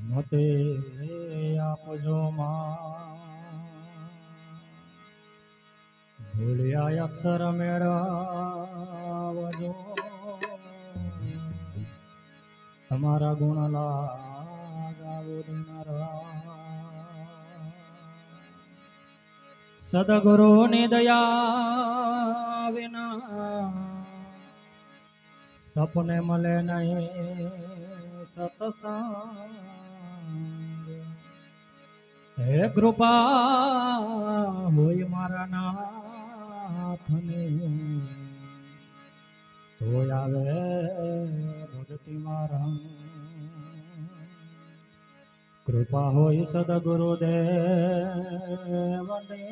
મતે આપજો માં ભૂલ્યા અક્ષર મેળવજો તમારા ગુણ લાગાવો દેનારા સદગુરુની દયા વિના સપને મળે નહીં સતસંગ હે કૃપા હોય મારા નાથની તો આવે ભક્તિ મારા કૃપા હોય સદગુરુદેવની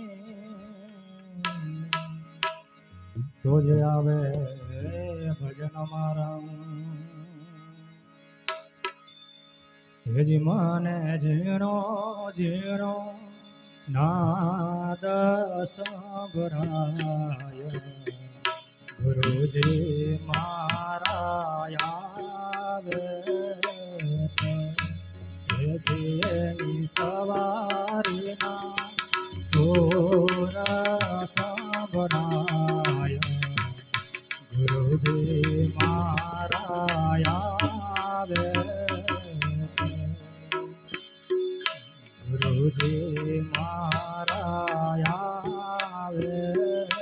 તો જ આવે ભજન મારા હેજી મને ઝીણો ઝીણો નાદ સંભળાય ગુરુજી મારા આવે છે હેજી એની સવારીના સુર સંભળાય ગુરુજી મારા આવે ગુરુજી મારા આવે છે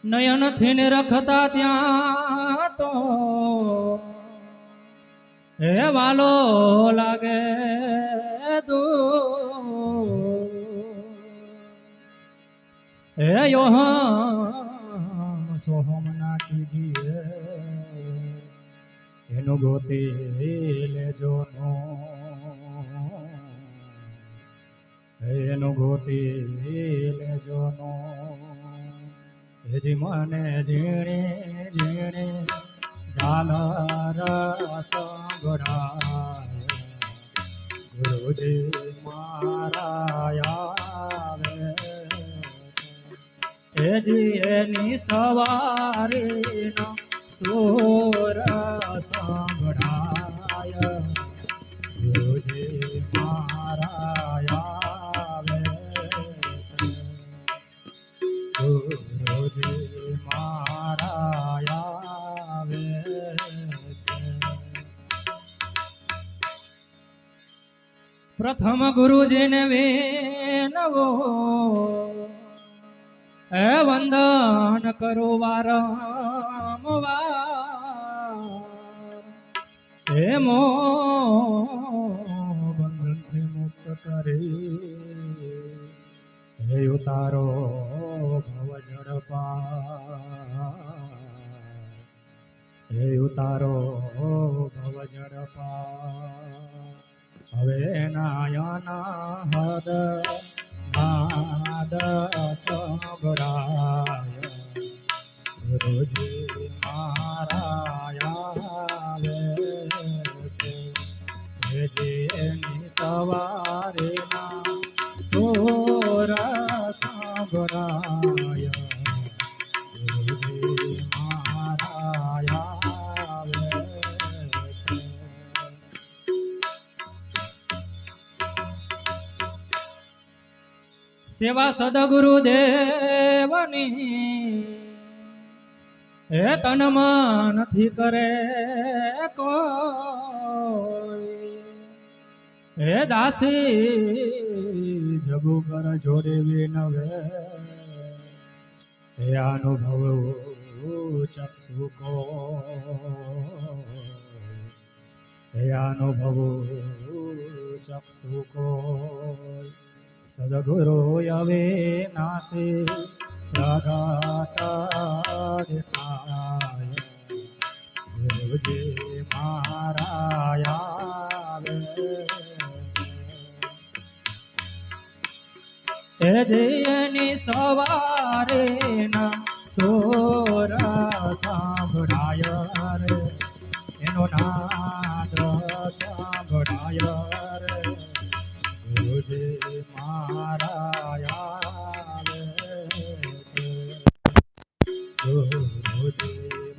નયન થીને રખતા ત્યાં તો હે વાલો લાગે હે યોહમ સોહમ નાટીજીએ એનું ગોતી લેજો નો એનું ગોતી લેજો નો હેજી મને ઝીણી ઝીણી ઝાલર સંભળાય ગુરુજી મારા આવે હેજી એની સવારીના સુર સંભળાય ગુરુજી મારા આવે ગુરુજી મારા આવે પ્રથમ ગુરુજીને વિનવો હે વંદન કરો વારંવાર હે મો બંધનથી મુક્ત કરી હે ઉતારો ભવ ઝડપા હે ઉતારો ભવ ઝડપા હવે નાયના હદ નાદ સંભળાય ગુરુજી મારા આવે છે હેજી એની સવારીના સુર સંભળાય ગુરુજી મારા આવે છે સેવા સદગુરુદેવની હે તન નથી કરે કોઈ હે દાસી જગુ કર જોડે વિનવે હે અનુભવ ચક્ષુ કો હે અનુભવ ચક્ષુ કો સદગુરુ આવે નાસે પ્રગટા દેખાય ગુરુજી મારા આવે એ જયની સવારે ના સોર સાંભળાય રે એનો નાદ સાંભળાય રે ગુરુજી મારા આવે છે ગુરુજી